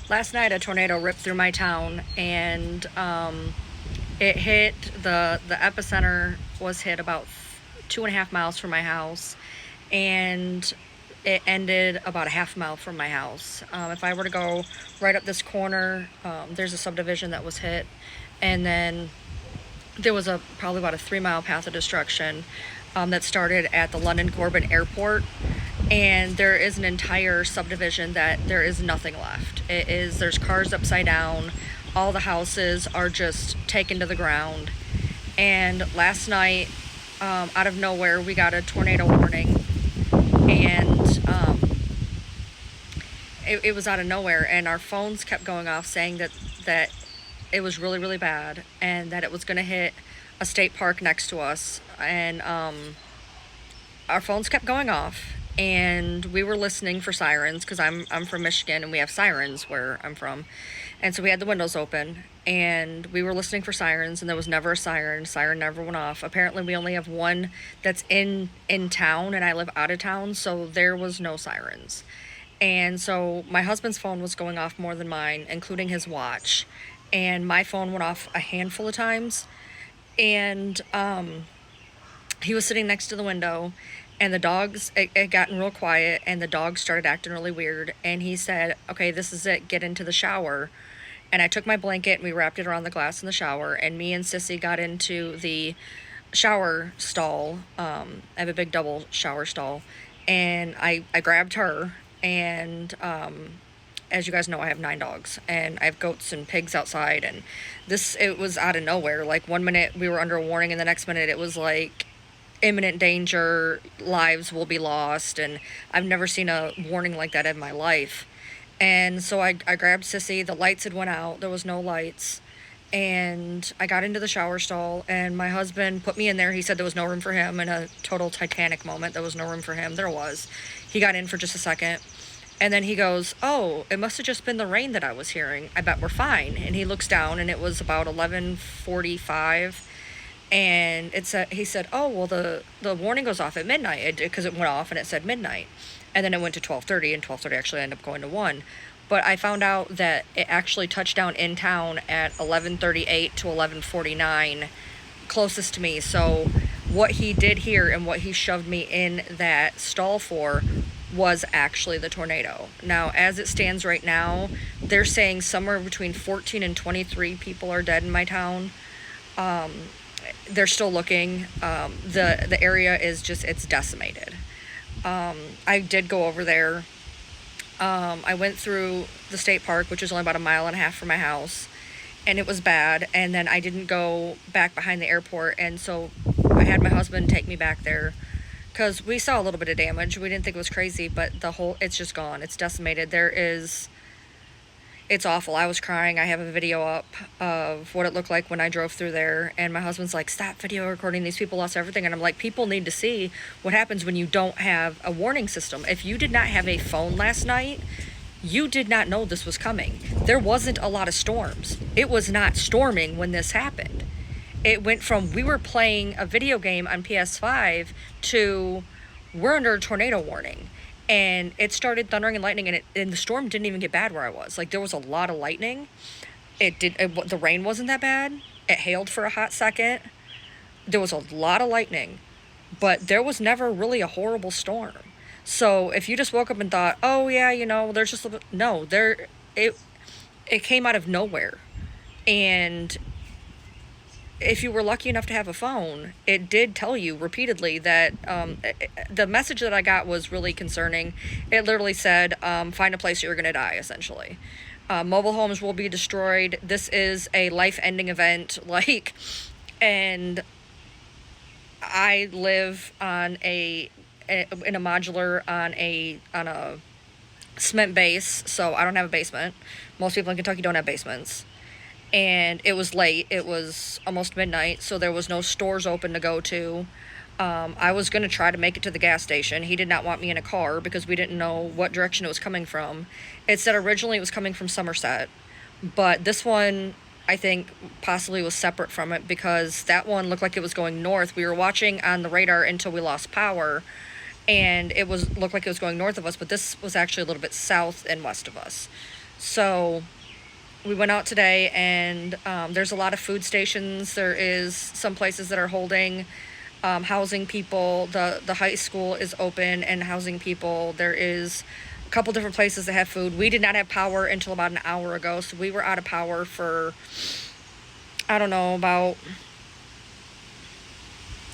Last night, a tornado ripped through my town, and it hit the epicenter was hit about 2.5 miles from my house, and it ended about a half mile from my house. If I were to go right up this corner, there's a subdivision that was hit, and then there was a probably about a 3 mile path of destruction that started at the London Corbin Airport, and there is an entire subdivision that there is nothing left. There's cars upside down, all the houses are just taken to the ground. And last night, out of nowhere, we got a tornado warning, and it was out of nowhere, and our phones kept going off saying that it was really really bad, and that it was going to hit a state park next to us. And our phones kept going off, and we were listening for sirens because I'm from Michigan, and we have sirens where I'm from. And so we had the windows open, and we were listening for sirens, and there was never a siren never went off. Apparently we only have one that's in town, and I live out of town, so there was no sirens. And so my husband's phone was going off more than mine, including his watch, and my phone went off a handful of times. And he was sitting next to the window, and the dogs, it gotten real quiet, and the dogs started acting really weird, and he said, okay, this is it, get into the shower. And I took my blanket and we wrapped it around the glass in the shower, and me and Sissy got into the shower stall. I have a big double shower stall, and I grabbed her, and as you guys know, I have 9 dogs, and I have goats and pigs outside. And it was out of nowhere. Like, one minute we were under a warning, and the next minute it was like imminent danger, lives will be lost, and I've never seen a warning like that in my life. And so I grabbed Sissy. The lights had went out, there was no lights, and I got into the shower stall, and my husband put me in there. He said there was no room for him. In a total Titanic moment, there was no room for him. There was. He got in for just a second, and then he goes, oh, it must have just been the rain that I was hearing, I bet we're fine. And he looks down, and it was about 11:45, and he said, oh, well, the warning goes off at midnight, because it went off and it said midnight, and then it went to 12:30, and 12:30 actually ended up going to 1. But I found out that it actually touched down in town at 11:38 to 11:49, closest to me. So what he did here and what he shoved me in that stall for was actually the tornado. Now, as it stands right now, they're saying somewhere between 14 and 23 people are dead in my town. They're still looking. The area is just, it's decimated. I did go over there. I went through the state park, which is only about a mile and a half from my house, and it was bad. And then I didn't go back behind the airport, and so I had my husband take me back there, because we saw a little bit of damage. We didn't think it was crazy, but it's just gone. It's decimated. It's awful. I was crying. I have a video up of what it looked like when I drove through there, and my husband's like, stop video recording, these people lost everything. And I'm like, people need to see what happens when you don't have a warning system. If you did not have a phone last night, you did not know this was coming. There wasn't a lot of storms. It was not storming when this happened. It went from, we were playing a video game on PS5 to, we're under a tornado warning. And it started thundering and lightning, and the storm didn't even get bad where I was. Like, there was a lot of lightning. The rain wasn't that bad. It hailed for a hot second. There was a lot of lightning, but there was never really a horrible storm. So if you just woke up and thought, oh yeah, there's just a little bit, no, it came out of nowhere. And if you were lucky enough to have a phone, it did tell you repeatedly that the message that I got was really concerning. It literally said, find a place you're going to die, essentially. Mobile homes will be destroyed. This is a life-ending event. And I live in a modular on a cement base, so I don't have a basement. Most people in Kentucky don't have basements. And it was late. It was almost midnight, so there was no stores open to go to. I was going to try to make it to the gas station. He did not want me in a car because we didn't know what direction it was coming from. It said originally it was coming from Somerset, but this one, I think, possibly was separate from it, because that one looked like it was going north. We were watching on the radar until we lost power, and looked like it was going north of us, but this was actually a little bit south and west of us. So we went out today, and there's a lot of food stations. There is some places that are holding, housing people. The high school is open and housing people. There is a couple different places that have food. We did not have power until about an hour ago, so we were out of power for, I don't know, about,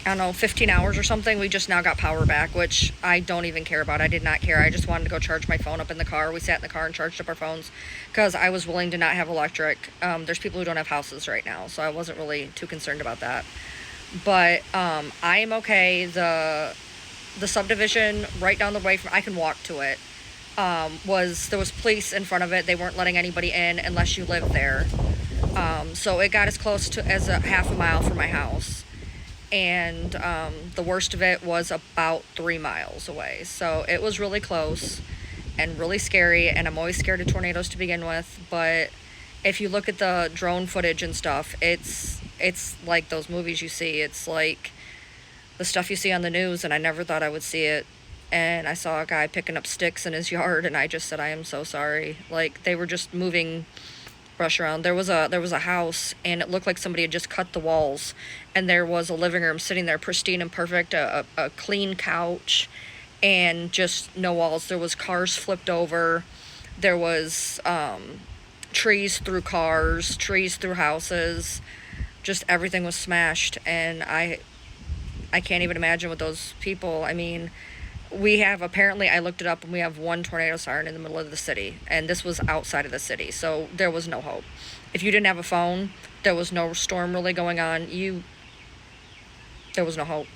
15 hours or something. We just now got power back, which I don't even care about. I did not care. I just wanted to go charge my phone up in the car. We sat in the car and charged up our phones because I was willing to not have electric. There's people who don't have houses right now, so I wasn't really too concerned about that. But I am okay. The subdivision right down the way from, I can walk to it, there was police in front of it. They weren't letting anybody in unless you lived there. So it got as close to as a half a mile from my house. And the worst of it was about 3 miles away. So it was really close and really scary, and I'm always scared of tornadoes to begin with. But if you look at the drone footage and stuff, it's like those movies you see. It's like the stuff you see on the news, and I never thought I would see it. And I saw a guy picking up sticks in his yard, and I just said, I am so sorry. Like, they were just moving brush around. There was a house, and it looked like somebody had just cut the walls, and there was a living room sitting there pristine and perfect, a clean couch, and just no walls. There was cars flipped over. There was trees through cars, trees through houses. Just everything was smashed, and I can't even imagine what those people, I mean, we have, apparently, I looked it up, and we have one tornado siren in the middle of the city, and this was outside of the city, so there was no hope. If you didn't have a phone, there was no storm really going on, there was no hope.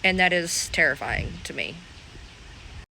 And that is terrifying to me.